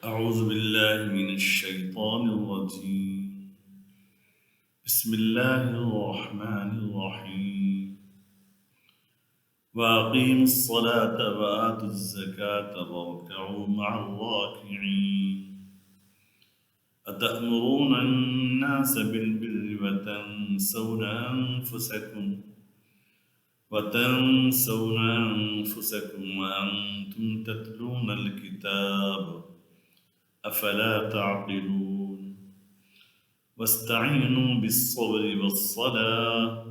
أعوذ بالله من الشيطان الرجيم. بسم الله الرحمن الرحيم. وأقيموا الصلاة وآتوا الزكاة واركعوا مع الراكعين. أتأمرون الناس بالبر وتنسون أنفسكم وأنتم تتلون الكتاب أفلا تعقلون. واستعينوا بالصبر والصلاة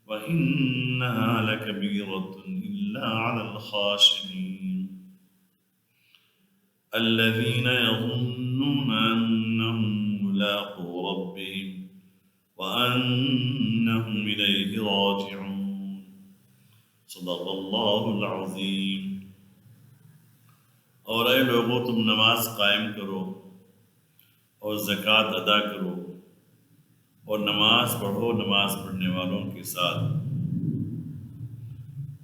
وإنها لكبيرة إلا على الخاشعين الذين يظنون أنهم ملاقو ربهم وأنهم إليه راجعون. صدق الله العظيم. اور اے لوگو، تم نماز قائم کرو اور زکوٰۃ ادا کرو اور نماز پڑھو نماز پڑھنے والوں کے ساتھ۔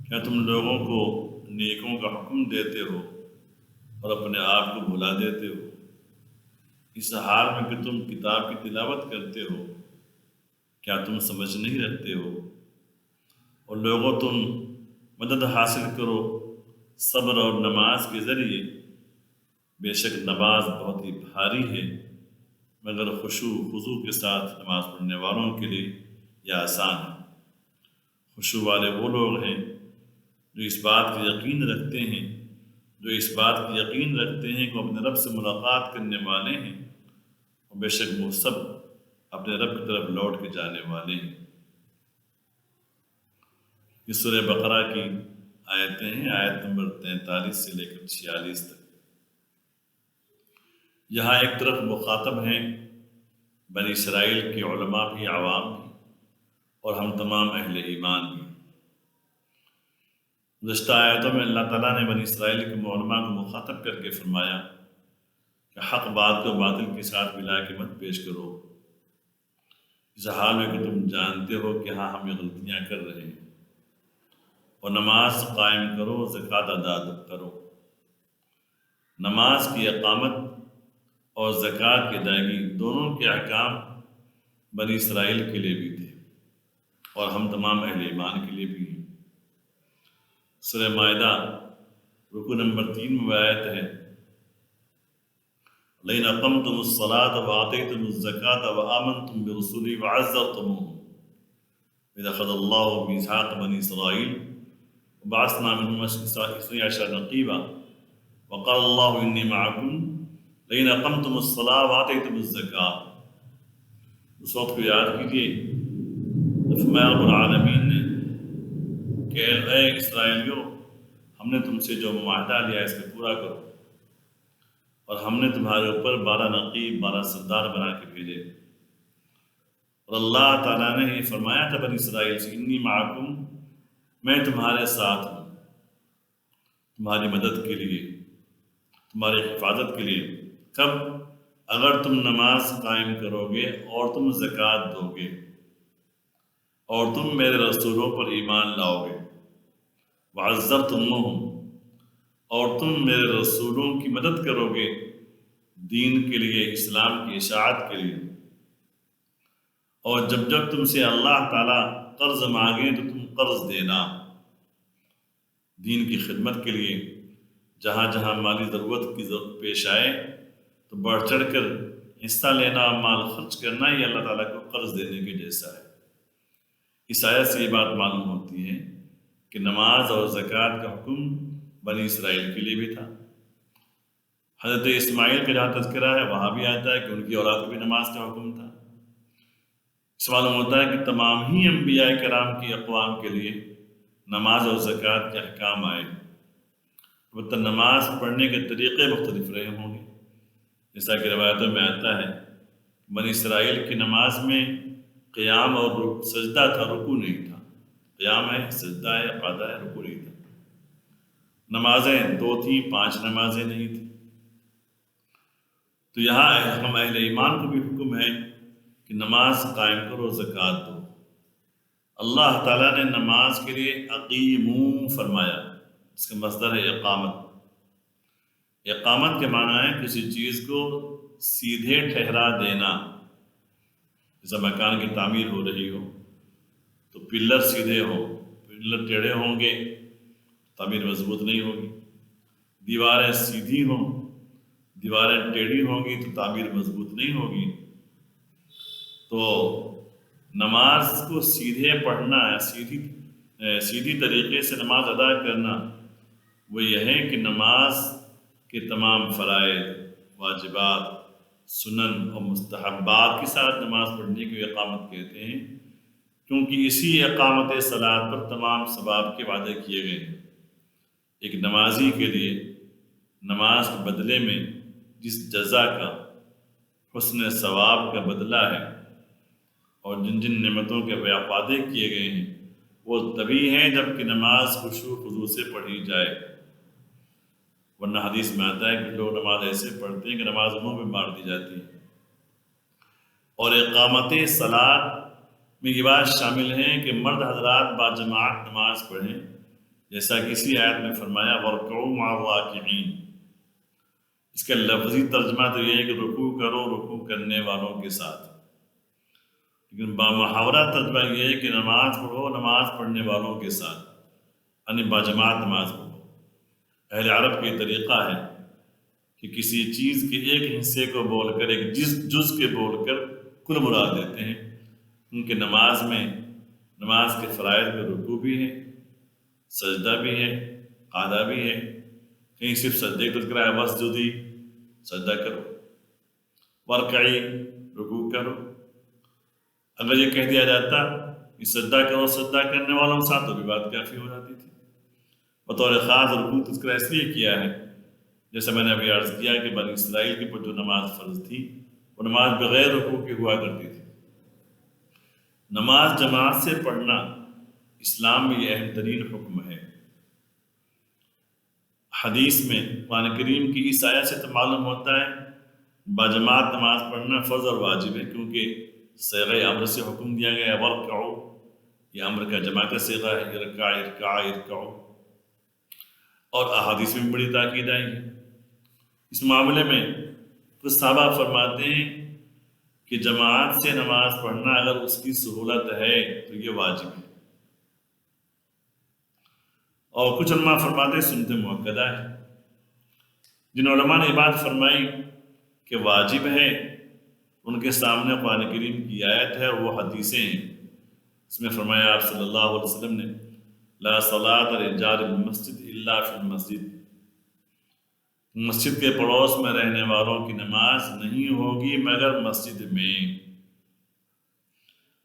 کیا تم لوگوں کو نیکوں کا حکم دیتے ہو اور اپنے آپ کو بھلا دیتے ہو، اس حال میں کہ تم کتاب کی تلاوت کرتے ہو؟ کیا تم سمجھ نہیں رکھتے ہو؟ اور لوگوں، تم مدد حاصل کرو صبر اور نماز کے ذریعے، بے شک نماز بہت ہی بھاری ہے، مگر خشوع خضوع کے ساتھ نماز پڑھنے والوں کے لیے یہ آسان ہے۔ خشوع والے وہ لوگ ہیں جو اس بات کی یقین رکھتے ہیں کہ وہ اپنے رب سے ملاقات کرنے والے ہیں، اور بے شک وہ سب اپنے رب کی طرف لوٹ کے جانے والے ہیں۔ یہ سورہ بقرہ کی آیتیں ہیں، آیت نمبر 43 سے لے کر 46 تک۔ یہاں ایک طرف مخاطب ہیں بنی اسرائیل کے علماء بھی، عوام بھی، اور ہم تمام اہل ایمان بھی۔ گزشتہ آیتوں میں اللہ تعالیٰ نے بنی اسرائیل کے علماء کو مخاطب کر کے فرمایا کہ حق بات کو باطل کے ساتھ ملا کے مت پیش کرو، اس حال میں کہ تم جانتے ہو کہ ہاں ہم یہ غلطیاں کر رہے ہیں، اور نماز قائم کرو، زکوٰۃ ادا کرو۔ نماز کی اقامت اور زکوٰۃ کی ادائیگی دونوں کے احکام بنی اسرائیل کے لیے بھی تھے اور ہم تمام اہل ایمان کے لیے بھی ہیں۔ سورہ مائدہ رکوع نمبر 3 میں آیت ہے، لئن اقمتم الصلاة وآتيتم الزكاة وآمنتم برسولي وعزرتموهم إذ أخذ الله ميثاق بني إسرائيل وبعثنا منهم 12 نقيبا وقال الله إني معكم لئن اقمتم الصلاة وآتيتم الزكاة۔ اس وقت کو یاد کیجیے، فرمایا رب العالمین نے کہ اے اسرائیلیوں، ہم نے تم سے جو معاہدہ لیا اس کو پورا کرو، اور ہم نے تمہارے اوپر 12 نقیب 12 سردار بنا کے بھیجے۔ اور اللہ تعالیٰ نے یہ فرمایا تھا بنی اسرائیل سے، انی معکم، میں تمہارے ساتھ ہوں، تمہاری مدد کے لیے، تمہاری حفاظت کے لیے۔ کب؟ اگر تم نماز قائم کرو گے اور تم زکوٰۃ دو گے اور تم میرے رسولوں پر ایمان لاؤ گے، وعزرتموہم، اور تم میرے رسولوں کی مدد کرو گے دین کے لیے، اسلام کی اشاعت کے لیے۔ اور جب جب تم سے اللہ تعالیٰ قرض مانگیں تو تم قرض دینا دین کی خدمت کے لیے۔ جہاں جہاں مالی ضرورت کی ضرورت پیش آئے تو بڑھ چڑھ کر حصہ لینا، مال خرچ کرنا، یہ اللہ تعالیٰ کو قرض دینے کے جیسا ہے۔ اس آیت سے یہ بات معلوم ہوتی ہے کہ نماز اور زکوٰۃ کا حکم بنی اسرائیل کے لیے بھی تھا۔ حضرت اسماعیل کا جہاں تذکرہ ہے وہاں بھی آتا ہے کہ ان کی اولاد کو بھی نماز کا حکم تھا۔ اس معلوم ہوتا ہے کہ تمام ہی انبیاء کرام کی اقوام کے لیے نماز اور زکوٰۃ کے احکام آئے، البتہ نماز پڑھنے کے طریقے مختلف رہے ہوں گے۔ جیسا کہ روایتوں میں آتا ہے، بنی اسرائیل کی نماز میں قیام اور سجدہ تھا، رکوع نہیں تھا۔ قیام ہے، سجدہ ہے، قعدہ ہے، رکوع نہیں تھا۔ نمازیں 2 تھیں، 5 نمازیں نہیں تھیں۔ تو یہاں ہم اہل ایمان کو بھی حکم ہے کہ نماز قائم کرو، زکوٰۃ دو۔ اللہ تعالیٰ نے نماز کے لیے اقیمو فرمایا، اس کا مصدر ہے اقامت۔ اقامت کے معنی ہے کسی چیز کو سیدھے ٹھہرا دینا. جیسا مکان کی تعمیر ہو رہی ہو تو پلر سیدھے ہوں، پلر ٹیڑھے ہوں گے تعمیر مضبوط نہیں ہوگی. دیواریں سیدھی ہوں، دیواریں ٹیڑھی ہوں گی تو تعمیر مضبوط نہیں ہوگی. تو نماز کو سیدھے پڑھنا ہے، سیدھی طریقے سے نماز ادا کرنا، وہ یہ ہے کہ نماز کے تمام فرائض، واجبات، سنن اور مستحبات کے ساتھ نماز پڑھنے کی اقامت کہتے ہیں، کیونکہ اسی اقامت صلاۃ پر تمام ثواب کے وعدے کیے گئے ہیں. ایک نمازی کے لیے نماز کے بدلے میں جس جزا کا، حسن ثواب کا بدلہ ہے اور جن جن نعمتوں کے وعدے کیے گئے ہیں، وہ تبھی ہیں جب کہ نماز خشوع و خضوع سے پڑھی جائے. ورنہ حدیث میں آتا ہے کہ لوگ نماز ایسے پڑھتے ہیں کہ نماز منہ میں مار دی جاتی ہے. اور اقامت صلاۃ میں یہ بات شامل ہے کہ مرد حضرات باجماعت نماز پڑھیں، جیسا کہ اسی آیت میں فرمایا وَارْكَعُوا مَعَ الرَّاكِعِينَ. اس کا لفظی ترجمہ تو یہ ہے کہ رکوع کرو رکوع کرنے والوں کے ساتھ، لیکن بامحاورہ ترجمہ یہ ہے کہ نماز پڑھو نماز پڑھنے والوں کے ساتھ، یعنی باجماعت نماز پڑھو. اہل عرب کا یہ طریقہ ہے کہ کسی چیز کے ایک حصے کو بول کر، ایک جز کے بول کر کل مراد دیتے ہیں. ان کے نماز میں، نماز کے فرائض میں رکوع بھی ہے، سجدہ بھی ہے، قعدہ بھی ہے. کہیں صرف سجدے کا ذکر ہے، واسجدی سجدہ کرو، وارکعی رکوع کرو. اگر یہ کہہ دیا جاتا کہ سجدہ کرو سجدہ کرنے والوں کے ساتھ تو بھی بات کافی ہو جاتی تھی. بطور خاص رکوع تذکرہ اس لیے کیا ہے، جیسے میں نے ابھی عرض کیا کہ بنی اسرائیل کے پر جو نماز فرض تھی وہ نماز بغیر رکوع کے ہوا کرتی تھی. نماز جماعت سے پڑھنا اسلام میں یہ اہم ترین حکم ہے. حدیث میں قرآن کریم کی اس آیت سے تو معلوم ہوتا ہے باجماعت نماز پڑھنا فرض اور واجب ہے، کیونکہ صیغہ امر سے حکم دیا گیا ہے وَارْكَعُوا. یہ امر کا جمع کا صیغہ ہے، ارکع ارکع ارکعوا. اور احادیث میں بڑی تاکید آئی ہے اس معاملے میں. کچھ صحابہ فرماتے ہیں کہ جماعت سے نماز پڑھنا اگر اس کی سہولت ہے تو یہ واجب ہے، اور کچھ علماء فرماتے ہیں سنت مؤکدہ ہے. جن علماء نے یہ بات فرمائی کہ واجب ہے، ان کے سامنے قرآن کریم کی آیت ہے اور وہ حدیثیں ہیں. اس میں فرمایا آپ صلی اللہ علیہ وسلم نے لا صلاۃ لجار المسجد الا فی المسجد. مسجد کے پڑوس میں رہنے والوں کی نماز نہیں ہوگی مگر مسجد میں.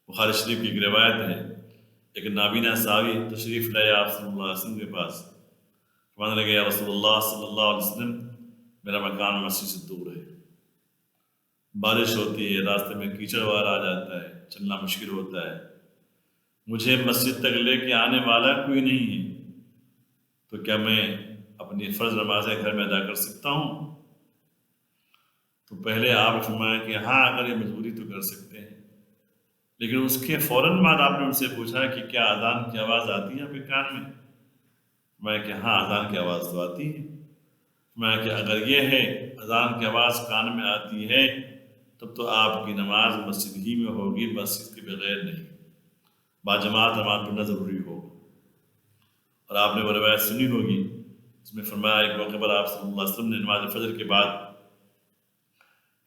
بخاری شریف کی ایک روایت ہے، ایک نابینا صحابی تشریف لائے آپ صلی اللہ علیہ وسلم کے پاس. فرمانے لگے یا رسول اللہ صلی اللہ علیہ وسلم، میرا مکان مسجد سے دور ہے، بارش ہوتی ہے، راستے میں کیچڑ وغیرہ آ جاتا ہے، چلنا مشکل ہوتا ہے، مجھے مسجد تک لے کے آنے والا کوئی نہیں ہے، تو کیا میں اپنی فرض نمازیں گھر میں ادا کر سکتا ہوں؟ تو پہلے آپ نے فرمایا کہ ہاں اگر یہ مجبوری تو کر سکتے ہیں، لیکن اس کے فوراً بعد آپ نے ان سے پوچھا کہ کیا اذان کی آواز آتی ہے آپ کے کان میں؟ میں کہ ہاں اذان کی آواز تو آتی ہے. میں کہ اگر یہ ہے اذان کی آواز کان میں آتی ہے تب تو آپ کی نماز مسجد ہی میں ہوگی، مسجد کے بغیر نہیں. باجماعت نماز پڑھنا ضروری ہوگا. اور آپ نے وہ روایت سنی ہوگی، اس میں فرمایا ایک موقع پر آپ صلی اللہ علیہ وسلم نے نماز فجر کے بعد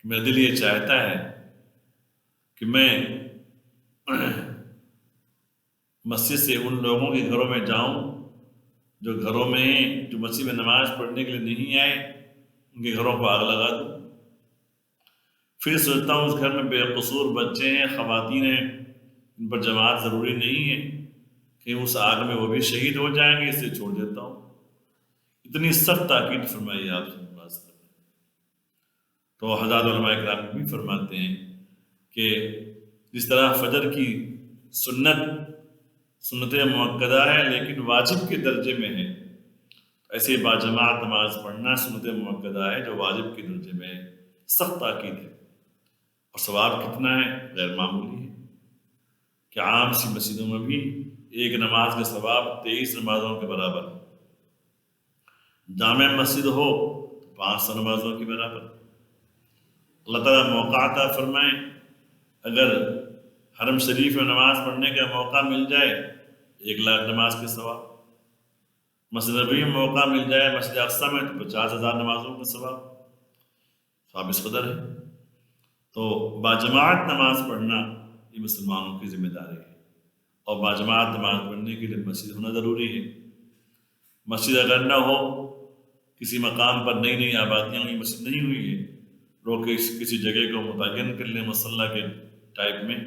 کہ میرا دل یہ چاہتا ہے کہ میں مسجد سے ان لوگوں کے گھروں میں جاؤں جو گھروں میں ہیں، جو مسجد میں نماز پڑھنے کے لیے نہیں آئے، ان کے گھروں کو آگ لگا دوں. پھر سوچتا ہوں اس گھر میں بے قصور بچے ہیں، خواتین ہیں، ان پر جماعت ضروری نہیں ہے، کہ اس آگ میں وہ بھی شہید ہو جائیں گے، اس سے چھوڑ دیتا ہوں. اتنی سخت تاکید فرمائی آپ صلی اللہ علیہ وسلم. تو حضرات علماء کرام بھی فرماتے ہیں کہ جس طرح فجر کی سنت مؤکدہ ہے لیکن واجب کے درجے میں ہے، ایسے باجماعت نماز پڑھنا سنت مؤکدہ ہے جو واجب کے درجے میں ہے. سخت تاکید ہے، اور ثواب کتنا ہے غیر معمولی ہے کہ عام سی مسجدوں میں بھی ایک نماز کا ثواب 23 نمازوں کے برابر ہے. جامع مسجد ہو 500 نمازوں کی برابر۔ اللہ تعالیٰ موقع عطا فرمائیں، اگر حرم شریف میں نماز پڑھنے کا موقع مل جائے 1,00,000 نماز کے ثواب، مسجد نبوی میں موقع مل جائے مسجد اقصیٰ میں تو 50,000 نمازوں کا ثواب اس قدر ہے۔ تو باجماعت نماز پڑھنا یہ مسلمانوں کی ذمہ داری ہے، اور باجماعت نماز پڑھنے کے لیے مسجد ہونا ضروری ہے۔ مسجد اگر نہ ہو، کسی مقام پر نئی نئی آبادیاں ہوئی، مسجد نہیں ہوئی ہے، لوگ کسی جگہ کو متعین کر لیں مصلی کے ٹائپ میں،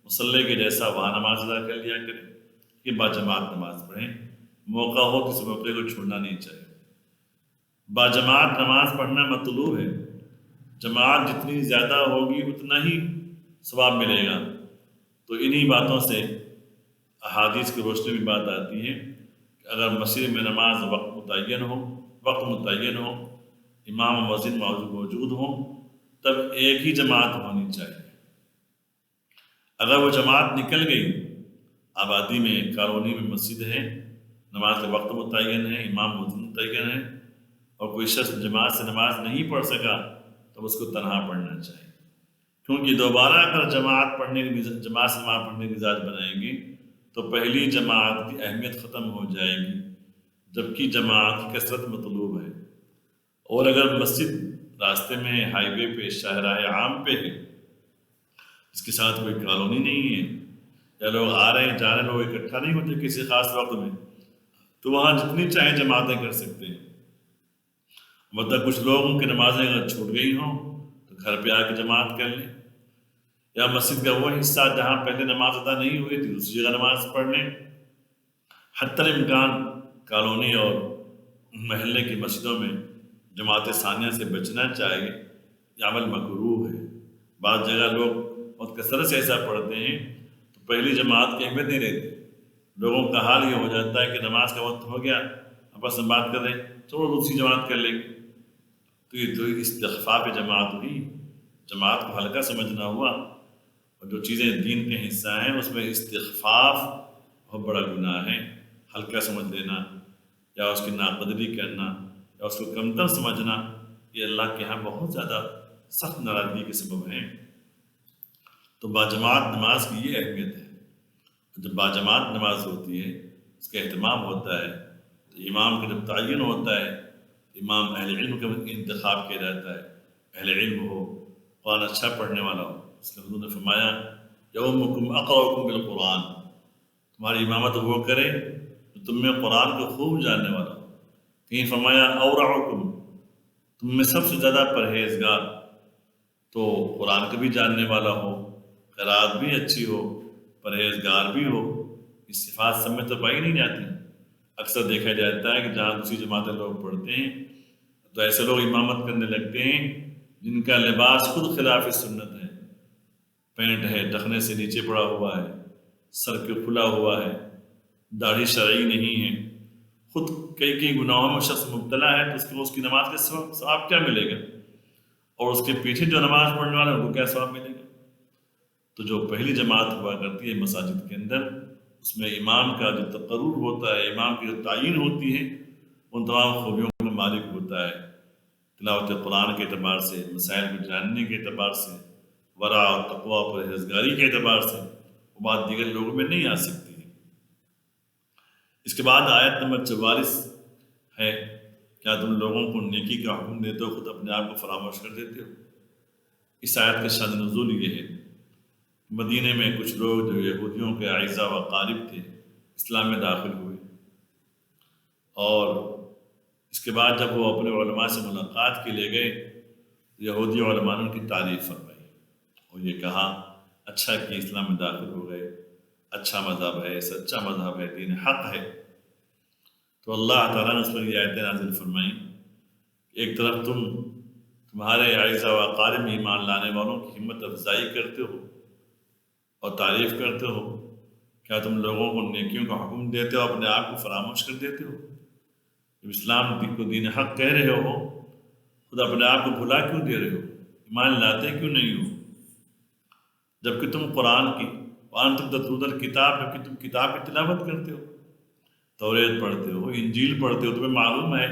مصلی کے جیسا وہاں نماز ادا کر لیا کریں، کہ باجماعت نماز پڑھیں۔ موقع ہو تو اس موقع کو چھوڑنا نہیں چاہیے۔ باجماعت نماز پڑھنا مطلوب ہے، جماعت جتنی زیادہ ہوگی اتنا ہی ثواب ملے گا۔ تو انہی باتوں سے احادیث کی روشنی میں بات آتی ہے کہ اگر مسجد میں نماز وقت متعین ہو، امام و مؤذن موجود ہوں، تب ایک ہی جماعت ہونی چاہیے۔ اگر وہ جماعت نکل گئی، آبادی میں کالونی میں مسجد ہے، نماز کا وقت متعین ہے، امام مؤذن متعین ہے، اور کوئی شخص جماعت سے نماز نہیں پڑھ سکا تو اس کو تنہا پڑھنا چاہیے، کیونکہ دوبارہ اگر جماعت سے نماز پڑھنے کی مزاج بنائیں گے تو پہلی جماعت کی اہمیت ختم ہو جائے گی، جبکہ جماعت کی کثرت مطلوب ہے۔ اور اگر مسجد راستے میں، ہائی وے پہ، شاہراہ عام پہ ہے، اس کے ساتھ کوئی کالونی نہیں ہے، یا لوگ آ رہے ہیں جا رہے ہیں، لوگ اکٹھا نہیں ہوتے کسی خاص وقت میں، تو وہاں جتنی چاہیں جماعتیں کر سکتے ہیں۔ مطلب کچھ لوگوں کی نمازیں اگر چھوٹ گئی ہوں تو گھر پہ آ کے جماعت کر لیں، یا مسجد کا وہ حصہ جہاں پہلے نماز ادا نہیں ہوئی تھی دوسری جگہ نماز پڑھ لیں۔ حتی الامکان کالونی اور محلے کی مسجدوں میں جماعت ثانیہ سے بچنا چاہیے، یہ عمل مکروہ ہے۔ بعض جگہ لوگ بہت کثرت سے ایسا پڑھتے ہیں تو پہلی جماعت کی اہمیت نہیں رہتی، لوگوں کا حال یہ ہو جاتا ہے کہ نماز کا وقت ہو گیا، آپس میں بات کر رہے ہیں، چلو دوسری جماعت کر لیں گے، تو یہ تو استخفاف جماعت ہوئی، جماعت کو ہلکا سمجھنا ہوا، اور جو چیزیں دین کے حصہ ہیں اس میں استخفاف بہت بڑا گناہ ہے۔ ہلکا سمجھ لینا یا اس کی ناقدری کرنا یا اس کو کمتر سمجھنا، یہ اللہ کے ہاں بہت زیادہ سخت ناراضگی کے سبب ہیں۔ تو باجماعت نماز کی یہ اہمیت ہے۔ جب باجماعت نماز ہوتی ہے، اس کا اہتمام ہوتا ہے، تو امام کا جب تعین ہوتا ہے، امام اہل علم کا انتخاب کیا جاتا ہے، اہل علم ہو، قرآن اچھا پڑھنے والا ہو۔ اس لیے حضور نے فرمایا یؤمکم اقرؤکم بالقرآن، تمہاری امامت وہ کرے جو تم میں قرآن کو خوب جاننے والا ہو۔ کہیں فرمایا اورعکم، تم میں سب سے زیادہ پرہیزگار، تو قرآن کا بھی جاننے والا ہو، قرات بھی اچھی ہو، پرہیزگار بھی ہو۔ اس صفات سب میں تو پائی نہیں جاتی۔ اکثر دیکھا جاتا ہے کہ جہاں دوسری جماعتیں لوگ پڑھتے ہیں تو ایسے لوگ امامت کرنے لگتے ہیں جن کا لباس خود خلاف سنت ہے، پینٹ ہے ٹخنے سے نیچے پڑا ہوا ہے، سر کے کھلا ہوا ہے، داڑھی شرعی نہیں ہے، خود کئی گناہوں میں شخص مبتلا ہے، تو اس کی نماز کا ثواب کیا ملے گا، اور اس کے پیچھے جو نماز پڑھنے والا ہے وہ کیا ثواب ملے گا۔ تو جو پہلی جماعت ہوا کرتی ہے مساجد کے اندر، اس میں امام کا جو تقرر ہوتا ہے، امام کی جو تعین ہوتی ہے، ان تمام خوبیوں کا مالک ہوتا ہے، تلاوت قرآن کے اعتبار سے، مسائل کو جاننے کے اعتبار سے، ورع اور تقویٰ اور پرہیزگاری کے اعتبار سے، وہ بات دیگر لوگوں میں نہیں آ سکتی۔ اس کے بعد آیت نمبر 44 ہے، کیا تم لوگوں کو نیکی کا حکم دیتے ہو، خود اپنے آپ کو فراموش کر دیتے ہو؟ اس آیت کا شان نزول یہ ہے، مدینے میں کچھ لوگ جو یہودیوں کے اعزاء و اقارب تھے اسلام میں داخل ہوئے، اور اس کے بعد جب وہ اپنے علماء سے ملاقات کے لیے گئے، یہودی علماء نے ان کی تعریف فرمائی اور یہ کہا اچھا کہ اسلام میں داخل ہو گئے، اچھا مذہب ہے، سچا مذہب ہے، دین حق ہے۔ تو اللہ تعالیٰ نے اس پر یہ آیتیں نازل فرمائیں، ایک طرف تمہارے اعزاء و اقارب میں ایمان لانے والوں کی ہمت افزائی کرتے ہو اور تعریف کرتے ہو، کیا تم لوگوں کو نیکیوں کا حکم دیتے ہو، اپنے آپ کو فراموش کر دیتے ہو؟ جب اسلام کو دین حق کہہ رہے ہو، خود اپنے آپ کو بھلا کیوں دے رہے ہو؟ ایمان لاتے کیوں نہیں ہو؟ جبکہ تم قرآن کی وانتم تتلون الکتاب، جبکہ تم کتاب کی تلاوت کرتے ہو، توریت پڑھتے ہو، انجیل پڑھتے ہو، تمہیں معلوم ہے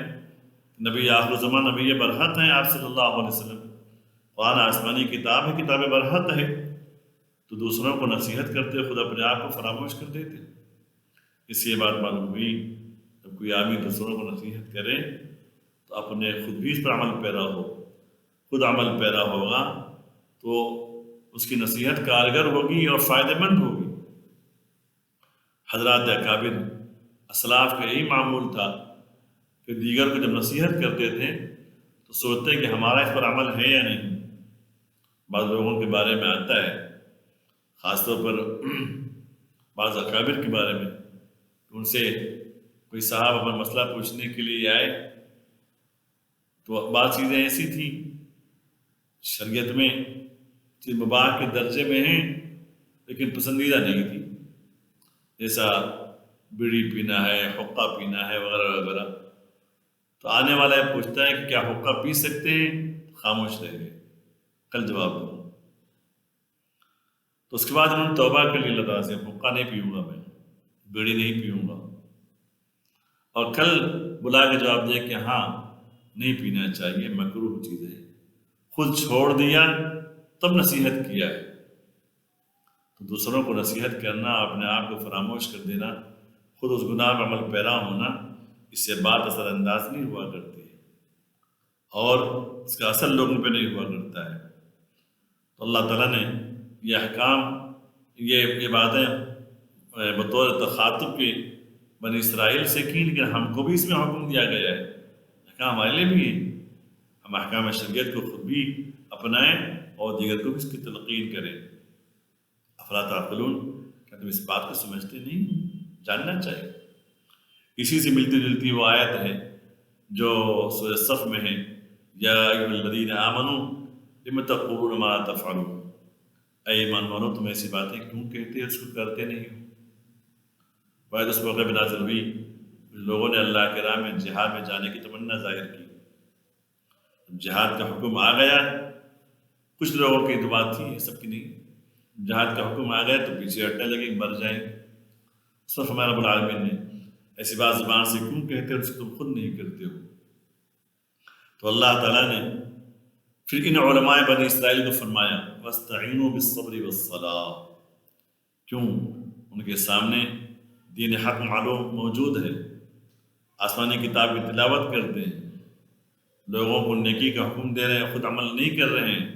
نبی آخر زمان نبی برحق ہیں آپ صلی اللہ علیہ وسلم، قرآن آسمانی کتاب ہے، کتاب برحق ہے، تو دوسروں کو نصیحت کرتے خود اپنے آپ کو فراموش کر دیتے۔ اس سے یہ بات معلوم ہوئی جب کوئی آدمی دوسروں کو نصیحت کرے تو اپنے خود بھی اس پر عمل پیرا ہو، خود عمل پیرا ہوگا تو اس کی نصیحت کارگر ہوگی اور فائدہ مند ہوگی۔ حضرات اکابر اسلاف کا یہی معمول تھا کہ دیگر کو جب نصیحت کرتے تھے تو سوچتے کہ ہمارا اس پر عمل ہے یا نہیں۔ بعض لوگوں کے بارے میں آتا ہے، خاص طور پر بعض اکابر کے بارے میں، ان سے کوئی صاحب اپنا مسئلہ پوچھنے کے لیے آئے تو بعض چیزیں ایسی تھیں شریعت میں کہ مباح کے درجے میں ہیں لیکن پسندیدہ نہیں تھی، جیسا بیڑی پینا ہے، حقہ پینا ہے وغیرہ وغیرہ۔ تو آنے والا یہ پوچھتا ہے کہ کیا حقہ پی سکتے ہیں؟ خاموش رہ گئے، کل جواب دوں۔ تو اس کے بعد انہوں نے توبہ کر لی اللہ تعالیٰ سے، حقہ نہیں پیوں گا، میں بیڑی نہیں پیوں گا، اور کل بلا کے جواب دیا کہ ہاں نہیں پینا چاہیے، مکروہ چیز ہے، خود چھوڑ دیا تب نصیحت کیا ہے۔ تو دوسروں کو نصیحت کرنا، اپنے آپ کو فراموش کر دینا، خود اس گناہ پر عمل پیرا ہونا، اس سے بات اثر انداز نہیں ہوا کرتی ہے اور اس کا اثر لوگوں پہ نہیں ہوا کرتا ہے۔ تو اللہ تعالیٰ نے یہ احکام، یہ باتیں بطور تخاطب کے بنی اسرائیل سے کی، لیکن ہم کو بھی اس میں حکم دیا گیا ہے، احکام ہمارے لیے بھی ہیں، ہم احکام شریعت کو خود بھی اپنائیں اور دیگر کو بھی اس کی تلقین کریں۔ افلا تعقلون، کیا تم اس بات کو سمجھتے نہیں؟ جاننا چاہیے۔ اسی سے ملتی جلتی وہ آیت ہے جو سورہ صف میں ہے، یا ایھا الذین آمنوا لم تقولون ما لا تفعلون، اے ایمان والو تم ایسی باتیں کیوں کہتے ہو اس کو کرتے نہیں ہو۔ بعد اس موقع پہ نازل ہوئی، لوگوں نے اللہ کے راہ میں جہاد میں جانے کی تمنا ظاہر کی، جہاد کا حکم آ گیا، کچھ لوگوں کی تو بات تھی، سب کی نہیں، جہاد کا حکم آ گیا تو پیچھے ہٹنے لگے، مر جائیں۔ صرف ہمارا رب العالمین نے ایسی بات زبان سے کیوں کہتے ہو، اس کو تم خود نہیں کرتے ہو۔ تو اللہ تعالیٰ نے پھر ان علماء بنی اسرائیل کو فرمایا وَاسْتَعِينُوا بِالصَّبْرِ وَالصَّلَاةِ، کیوں ان کے سامنے دین حق معلوم موجود ہے، آسمانی کتاب کی تلاوت کرتے ہیں، لوگوں کو نیکی کا حکم دے رہے ہیں، خود عمل نہیں کر رہے ہیں۔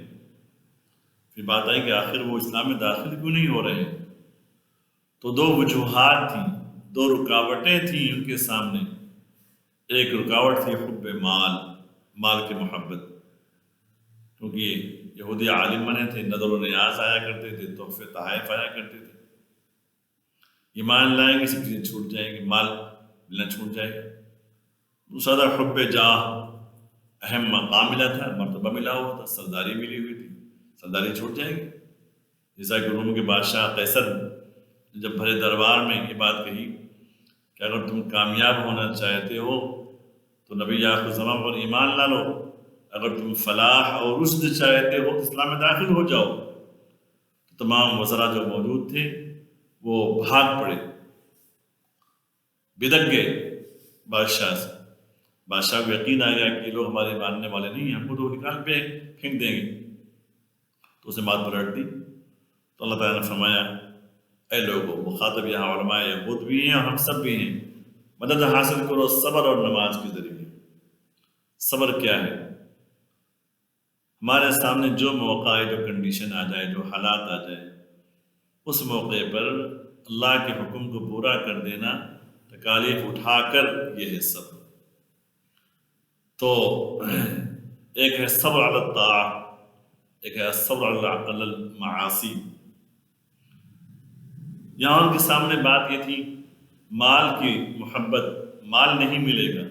پھر بات آئی کہ آخر وہ اسلام میں داخل کیوں نہیں ہو رہے ہیں؟ تو دو وجوہات تھیں، دو رکاوٹیں تھیں ان کے سامنے۔ ایک رکاوٹ تھی حب مال کی محبت، کیونکہ یہودی عالم بنے تھے، نظر و نیاز آیا کرتے تھے، تحفے تحائف آیا کرتے تھے، ایمان لائیں گے سب چیزیں چھوٹ جائیں گی، مال ملنا چھوٹ جائے گا۔ دوسرا تھا حب جاہ، اہم مقام ملا تھا، مرتبہ ملا ہوا تھا، سرداری ملی ہوئی تھی، سرداری چھوٹ جائے گی۔ جیسا کہ روم کے بادشاہ قیصر جب بھرے دربار میں یہ بات کہی کہ اگر تم کامیاب ہونا چاہتے ہو تو نبی آخر زمان پر ایمان لا لو، اگر تم فلاح اور رشد چاہتے ہو تو اسلام میں داخل ہو جاؤ۔ تو تمام وزراء جو موجود تھے وہ بھاگ پڑے، بدک گئے بادشاہ سے۔ بادشاہ کو یقین آ گیا کہ یہ لوگ ہمارے ماننے والے نہیں ہیں، ہم کو تو نکال پہ پھینک دیں گے، تو اسے بات پلٹ دی۔ تو اللہ تعالیٰ نے فرمایا اے لوگوں، مخاطب یہاں علماء یہود بھی ہیں اور ہم سب بھی ہیں، مدد حاصل کرو صبر اور نماز کے ذریعے۔ صبر کیا ہے؟ ہمارے سامنے جو موقع ہے، جو کنڈیشن آ جائے، جو حالات آ جائے، اس موقع پر اللہ کے حکم کو پورا کر دینا، تکالیف اٹھا کر، یہ ہے صبر۔ تو ایک ہے صبر علی الطاعہ، ایک ہے صبر علی المعاصی۔ یہاں ان کے سامنے بات یہ تھی مال کی محبت، مال نہیں ملے گا،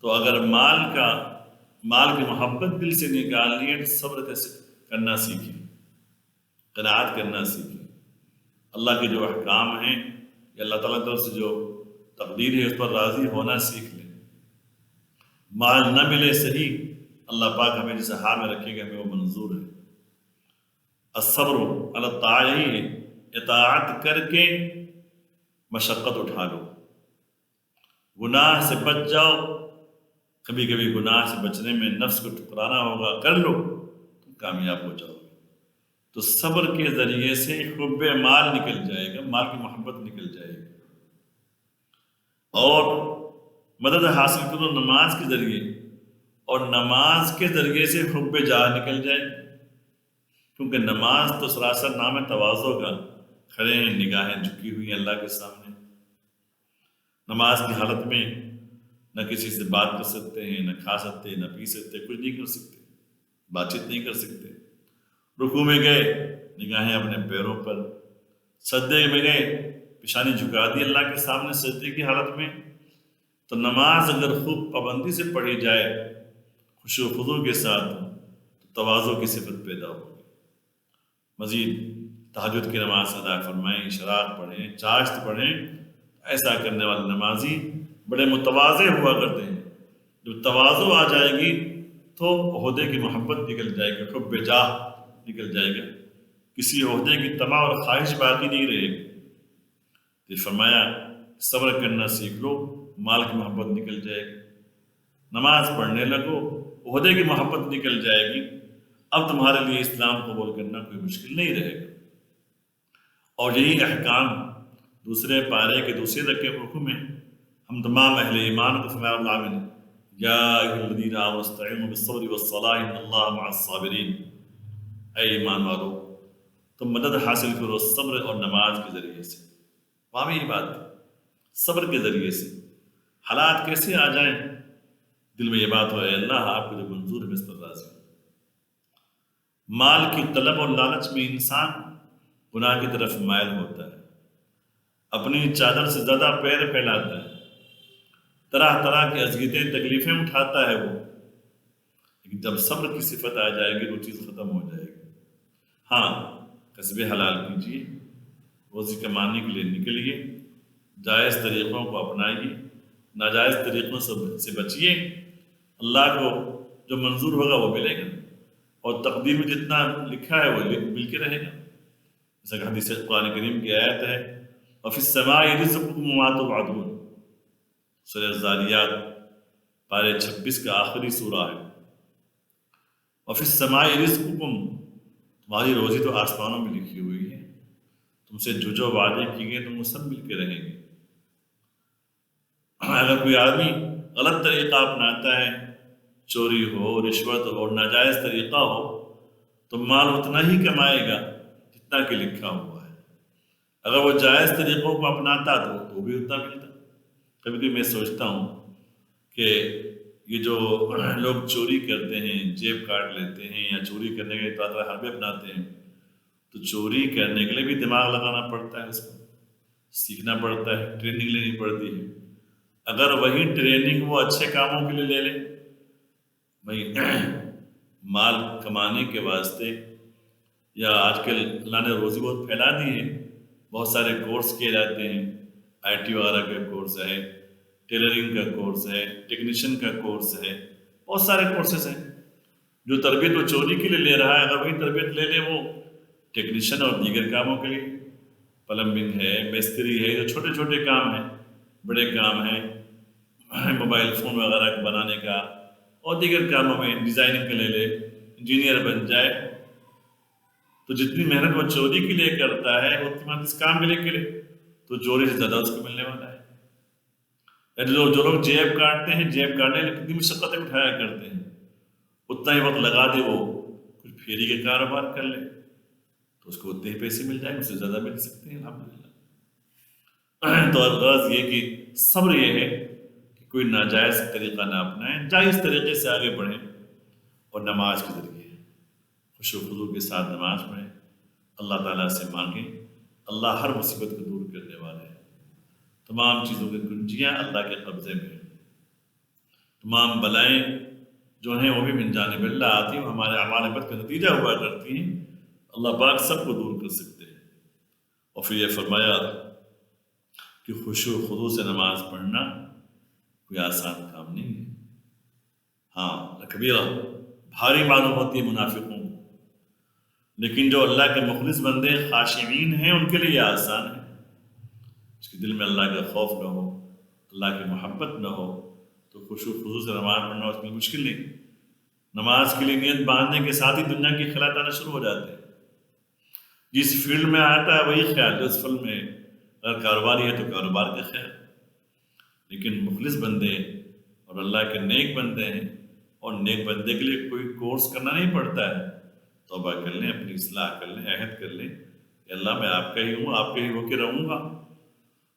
تو اگر مال کی محبت دل سے نکالنی ہے تو صبر کیسے کرنا سیکھیں، قناعت کرنا سیکھیں۔ اللہ کے جو احکام ہیں یا اللہ تعالیٰ کی طرف سے جو تقدیر ہے اس پر راضی ہونا سیکھ لیں۔ مال نہ ملے صحیح، اللہ پاک ہمیں جس حال میں رکھے گا ہمیں وہ منظور ہے۔ الصبر علی الطاعہ یہی ہے، اطاعت کر کے مشقت اٹھا لو، گناہ سے بچ جاؤ، کبھی کبھی گناہ سے بچنے میں نفس کو ٹکرانا ہوگا، کر لو، تم کامیاب ہو جاؤ گے۔ تو صبر کے ذریعے سے حب مال نکل جائے گا، مال کی محبت نکل جائے گی، اور مدد حاصل کرو نماز کے ذریعے، اور نماز کے ذریعے سے حب جاہ نکل جائے گی، کیونکہ نماز تو سراسر نام ہے تواضع کا، کھڑے ہیں نگاہیں جھکی ہوئی ہیں اللہ کے سامنے، نماز کی حالت میں نہ کسی سے بات کر سکتے ہیں، نہ کھا سکتے، نہ پی سکتے، کچھ نہیں کر سکتے، بات چیت نہیں کر سکتے۔ رکوع میں گئے نگاہیں اپنے پیروں پر، سجدے میں گئے پیشانی جھکا دی اللہ کے سامنے سجدے کی حالت میں۔ تو نماز اگر خوب پابندی سے پڑھی جائے خشوع و خضوع کے ساتھ تو تواضع کی صفت پیدا ہوگی۔ مزید تہجد کی نماز ادا فرمائیں، اشراق پڑھیں، چاشت پڑھیں، ایسا کرنے والے نمازی بڑے متواضع ہوا کرتے ہیں۔ جب تواضع آ جائے گی تو عہدے کی محبت نکل جائے گی، حب جاہ نکل جائے گا، کسی عہدے کی طمع اور خواہش باقی نہیں رہے گی۔ تو فرمایا صبر کرنا سیکھ لو، مال کی محبت نکل جائے گی، نماز پڑھنے لگو، عہدے کی محبت نکل جائے گی، اب تمہارے لیے اسلام قبول کرنا کوئی مشکل نہیں رہے گا۔ اور یہی احکام دوسرے پارے کے دوسرے رکوع میں ہم تمام اہل ایمان کو فرمایا العالمین یا ایھا الذین آمنوا استعینوا بالصبر والصلاۃ ان اللہ مع الصابرین، اے ایمان والو تم مدد حاصل کرو صبر اور نماز کے ذریعے سے۔ وہاں بھی یہ بات ہے، صبر کے ذریعے سے حالات کیسے آ جائیں دل میں یہ بات ہو، اے اللہ آپ کو جو منظور ہے میں اس پر راضی ہوں۔ مال کی طلب اور لالچ میں انسان گناہ کی طرف مائل ہوتا ہے، اپنی چادر سے زیادہ پیر پھیلاتا ہے، طرح طرح کی اذیتیں تکلیفیں اٹھاتا ہے وہ، لیکن جب صبر کی صفت آ جائے گی وہ چیز ختم ہو جائے گی۔ ہاں کسب حلال کیجیے، روزی کمانے کے لیے نکلیے، جائز طریقوں کو اپنائیے، ناجائز طریقوں سے بچیے، اللہ کو جو منظور ہوگا وہ ملے گا، اور تقدیر میں جتنا لکھا ہے وہ مل کے رہے گا۔ جیسا کہ حدیث قرآن کریم کی آیت ہے وَفِي السَّمَاءِ رِزْقُكُمْ وَمَا تُوعَدُونَ، سورہ الذاریات پارے 26 کا آخری سورہ ہے۔ وَفِي السَّمَاءِ رِزْقُكُمْ، تمہاری روزی تو آسمانوں میں لکھی ہوئی ہے، تم سے جو وعدے کی گئے تم وہ سب مل کے رہیں گے۔ اگر کوئی آدمی غلط طریقہ اپناتا ہے، چوری ہو، رشوت ہو، ناجائز طریقہ ہو، تو مال اتنا ہی کمائے گا جتنا کہ لکھا ہوا ہے، اگر وہ جائز طریقوں کو اپناتا تو بھی اتنا ملتا۔ کبھی کبھی میں سوچتا ہوں کہ یہ جو لوگ چوری کرتے ہیں، جیب کاٹ لیتے ہیں یا چوری کرنے کے طرح طرح حربے اپناتے ہیں، تو چوری کرنے کے لیے بھی دماغ لگانا پڑتا ہے، اس کو سیکھنا پڑتا ہے، ٹریننگ لینی پڑتی ہے۔ اگر وہی ٹریننگ وہ اچھے کاموں کے لیے لے لے، بھائی مال کمانے کے واسطے، یا آج کل اللہ نے روزی بہت پھیلا دی ہے، بہت سارے کورس کیے جاتے ہیں، آئی ٹی وغیرہ کا کورس ہے، ٹیلرنگ کا کورس ہے، ٹیکنیشین کا کورس ہے، بہت سارے کورسز ہیں۔ جو تربیت وہ چوری کے لیے لے رہا ہے، اگر وہی تربیت لے لے وہ ٹیکنیشین اور دیگر کاموں کے لیے، پلمبنگ ہے، مستری ہے، جو چھوٹے چھوٹے کام ہیں، بڑے کام ہیں، موبائل فون وغیرہ بنانے کا اور دیگر کاموں میں ڈیزائننگ کے لے لے، انجینئر بن جائے، تو جتنی محنت وہ چوری کے لیے کرتا ہے اتنی محنت اس کام کے لیے کرے تو چوری سے زیادہ اس کو ملنے والا ہے۔ جو لوگ جیب کاٹتے ہیں، جیب کاٹنے کے لیے کتنی مشقتیں اٹھایا کرتے ہیں، اتنا ہی وقت لگا دے وہ کچھ پھیری کے کاروبار کر لے تو اس کو اتنے ہی پیسے مل جائیں، اس سے زیادہ مل سکتے ہیں الحمدللہ۔ تو غرض یہ کہ صبر یہ ہے کہ کوئی ناجائز طریقہ نہ اپنائیں، جائز طریقے سے آگے بڑھیں، اور نماز کے ذریعے خشوع و خضوع کے ساتھ نماز پڑھیں، اللہ تعالیٰ سے مانگیں، اللہ ہر مصیبت کو دور کرنے والے ہیں، تمام چیزوں کی کنجیاں اللہ کے قبضے میں ہیں، تمام بلائیں جو ہیں وہ بھی من جانب اللہ آتی ہیں، ہمارے اعمال بد کا نتیجہ ہوا کرتی ہیں، اللہ پاک سب کو دور کر سکتے ہیں۔ اور پھر یہ فرمایا کہ خشوع و خضوع سے نماز پڑھنا کوئی آسان کام نہیں ہے، ہاں کبیرہ بھاری معلوم ہوتی ہے منافقوں کو، لیکن جو اللہ کے مخلص بندے خاشعین ہیں ان کے لیے یہ آسان ہے، اس کے دل میں اللہ کا خوف نہ ہو، اللہ کی محبت نہ ہو، تو خشوع خضوع سے نماز پڑھنا اس میں مشکل نہیں. نماز کے لیے نیت باندھنے کے ساتھ ہی دنیا کے خیالات آنا شروع ہو جاتے ہیں. جس فیلڈ میں آتا ہے وہی خیال، جس فیلڈ میں اگر کاروباری ہے تو کاروبار کا خیال. لیکن مخلص بندے اور اللہ کے نیک بندے ہیں، اور نیک بندے کے لیے کوئی کورس کرنا نہیں پڑتا ہے. توبہ کر لیں، اپنی اصلاح کر لیں، عہد کر لیں کہ اللہ میں آپ کا ہی ہوں، آپ کا ہی ہو کے رہوں گا.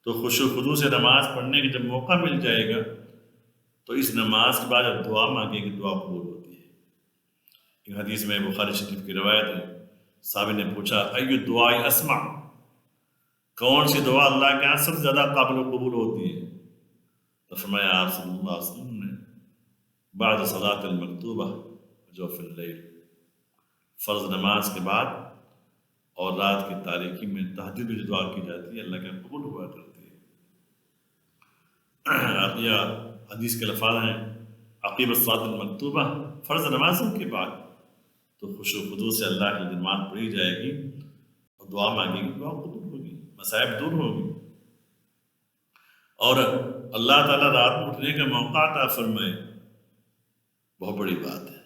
تو خشوع خضوع سے نماز پڑھنے کا جب موقع مل جائے گا تو اس نماز کے بعد جب دعا مانگے گی دعا قبول ہوتی ہے. ایک حدیث میں بخاری شریف کی روایت ہے، صحابی نے پوچھا ایو دعا اسمع، کون سی دعا اللہ کے یہاں سب سے زیادہ قابل و قبول ہوتی ہے؟ تو فرمایا آپ صلی اللہ علیہ وسلم نے بعد صلاۃ المکتوبہ جوف اللیل، فرض نماز کے بعد اور رات کی تاریکی میں تہجد میں جو دعا کی جاتی ہے اللہ کے یہاں قبول ہوا کرتی ہے. عقیہ حدیث کے الفاظ ہیں عقیب الصلاۃ المکتوبہ، فرض نمازوں کے بعد تو خشوع خضوع سے اللہ کی نماز پڑھی جائے گی اور دعا مانگے گی، دعا قبول ہوگی، مصائب دور ہوگی. اور اللہ تعالیٰ رات میں اٹھنے کا موقع عطا فرمائے، بہت بڑی بات ہے.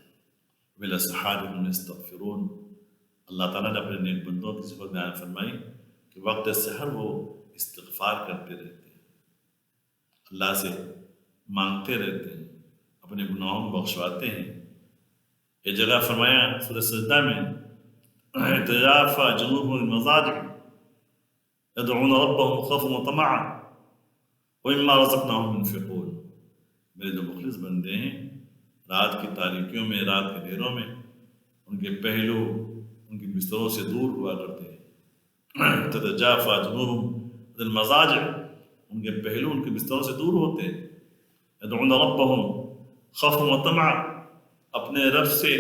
بالاسحار هم یستغفرون، اللہ تعالیٰ نے اپنے نیک بندوں کی صفت بیان فرمائی کہ وقت سحر وہ استغفار کرتے رہتے ہیں، اللہ سے مانگتے رہتے ہیں، اپنے گناہوں کو بخشواتے ہیں. یہ جگہ فرمایا سورہ سجدہ میں تجافی جنوبهم عن المضاجع يدعون ربهم خوفا وطمعا ومما رزقناهم ينفقون. میرے جو مخلص بندے ہیں رات کی تاریکیوں میں، رات کے اندھیروں میں ان کے پہلو ان کے بستروں سے دور ہوا کرتے ہیں. تتجافی جنوبهم عن المضاجع، ان کے پہلو ان کے بستروں سے دور ہوتے ہیں. يدعون ربهم خوفا وطمعا، اپنے رب سے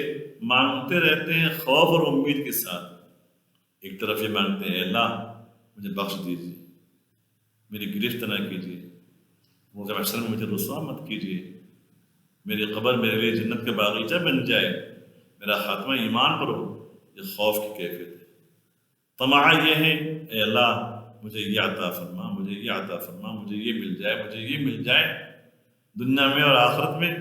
مانگتے رہتے ہیں خوف اور امید کے ساتھ. ایک طرف یہ مانگتے ہیں اللہ مجھے بخش دیجیے، میری گرفت نہ کیجیے، روز محشر میں مجھے رسوا مت کیجیے، میری قبر میرے لیے جنت کا باغیچہ بن جائے، میرا خاتمہ ایمان پر ہو. یہ خوف کی کیفیت ہے. طمع یہ ہے اے اللہ مجھے یہ عطا فرما، مجھے یہ عطا فرما، مجھے یہ مل جائے، مجھے یہ مل جائے دنیا میں اور آخرت میں.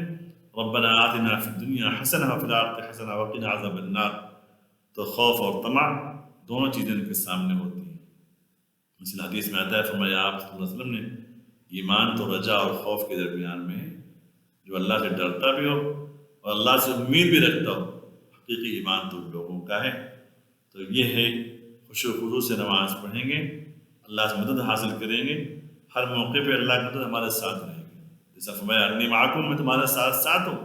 ربنا آتنا فی الدنیا حسنہ وفی الآخرۃ حسنہ وقنا عذاب النار. تو خوف اور طمع دونوں چیزیں ان کے سامنے ہوتی ہیں. مثل حدیث میں آتا ہے، فرمایا آپ صلی اللہ علیہ وسلم نے ایمان تو رجا اور خوف کے درمیان میں ہے. جو اللہ سے ڈرتا بھی ہو اور اللہ سے امید بھی رکھتا ہو، حقیقی ایمان تو لوگوں کا ہے. تو یہ ہے خشوع خضوع سے نماز پڑھیں گے، اللہ سے مدد حاصل کریں گے، ہر موقع پہ اللہ کی مدد ہمارے ساتھ رہے گی. جیسا فرمایا انی معکم، میں تمہارے ساتھ ساتھ ہوں.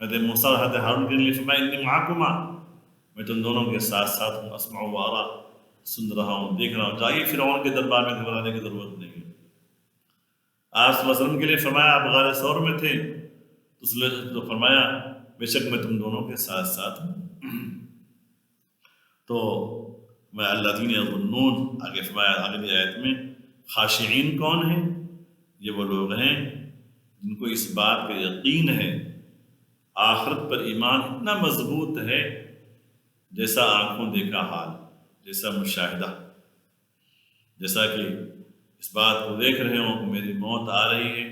حضرت موسیٰ اور حضرت ہارون کے لیے فرمایا انی معکما، میں تم دونوں کے ساتھ ساتھ ہوں. اسمع و ارا، سن رہا ہوں، دیکھ رہا ہوں. جائیے فرعون کے دربار میں گھبرانے کی ضرورت نہیں ہے. آپ صلی اللہ علیہ وسلم کے لیے فرمایا آپ غار ثور میں تھے تو فرمایا بے شک میں تم دونوں کے ساتھ ساتھ ہوں. تو میں الذین یظنون، آگے فرمایا اگلی آیت میں خاشعین کون ہیں؟ یہ وہ لوگ ہیں جن کو اس بات کا یقین ہے، آخرت پر ایمان اتنا مضبوط ہے جیسا آنکھوں دیکھا حال، جیسا مشاہدہ، جیسا کہ اس بات کو دیکھ رہے ہوں کہ میری موت آ رہی ہے،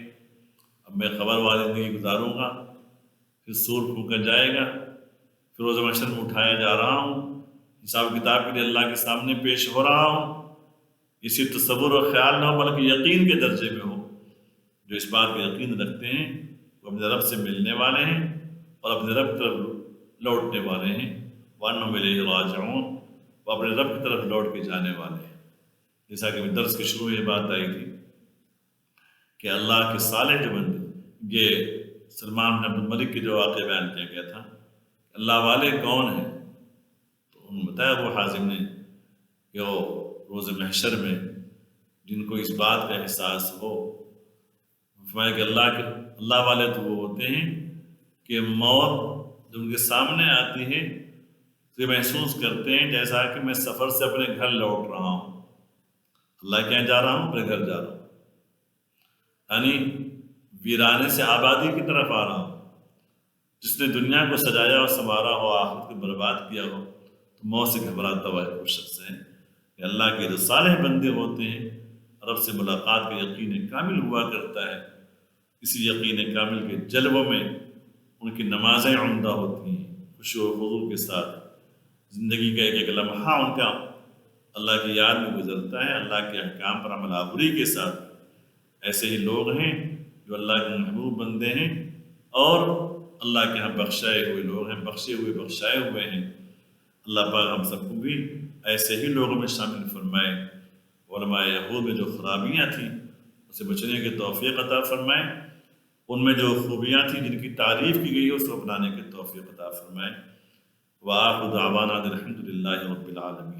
اب میں قبر والی زندگی گزاروں گا، پھر سور پھونکا جائے گا، پھر روز محشر میں اٹھایا جا رہا ہوں، حساب کتاب کے لیے اللہ کے سامنے پیش ہو رہا ہوں. اسی تصور اور خیال نہ ہو بلکہ یقین کے درجے میں ہو. جو اس بات کا یقین رکھتے ہیں وہ اپنے رب سے ملنے والے ہیں اور اپنے رب کی طرف لوٹنے والے ہیں. وَأَنَّهُمْ إِلَيْهِ رَاجِعُونَ، وہ اپنے رب کی طرف لوٹ کے جانے والے ہیں. جیسا کہ درس کے شروع یہ بات آئی تھی کہ اللہ کے صالح جو بندے، یہ سلمان بن عبد الملک کے جو واقعہ بیان کیا گیا تھا، اللہ والے کون ہیں، تو انہوں نے بتایا وہ حازم نے کہ وہ روز محشر میں جن کو اس بات کا احساس ہو، فرمایا کہ اللہ والے تو وہ ہوتے ہیں کہ موت جب ان کے سامنے آتی ہے تو یہ محسوس کرتے ہیں جیسا کہ میں سفر سے اپنے گھر لوٹ رہا ہوں. اللہ کہاں جا رہا ہوں؟ اپنے گھر جا رہا ہوں، یعنی ویرانے سے آبادی کی طرف آ رہا ہوں. جس نے دنیا کو سجایا اور سنوارا ہو، آخرت کو برباد کیا ہو، تو موت سے گھبراتا ہوا وہ شخص ہے. کہ اللہ کے جو صالح بندے ہوتے ہیں رب سے ملاقات کا یقین کامل ہوا کرتا ہے، اسی یقین کامل کے جلووں میں ان کی نمازیں عمدہ ہوتی ہیں، خشوع و خضوع کے ساتھ زندگی کا ایک ایک لمحہ ان کا اللہ کی یاد میں گزرتا ہے، اللہ کے احکام پر عمل آوری کے ساتھ۔ ایسے ہی لوگ ہیں جو اللہ کے محبوب بندے ہیں اور اللہ کے ہاں بخشائے ہوئے لوگ ہیں، بخشے ہوئے بخشائے ہوئے ہیں۔ اللہ پاک ہم سب کو بھی ایسے ہی لوگوں میں شامل فرمائے۔ علماء یہود میں جو خرابیاں تھیں اسے بچنے کی توفیق عطا فرمائے، ان میں جو خوبیاں تھیں جن کی تعریف کی گئی ہے اس کو اپنانے کی توفیق عطا فرمائے۔ وآخر دعوانا الحمد للہ رب العالمین۔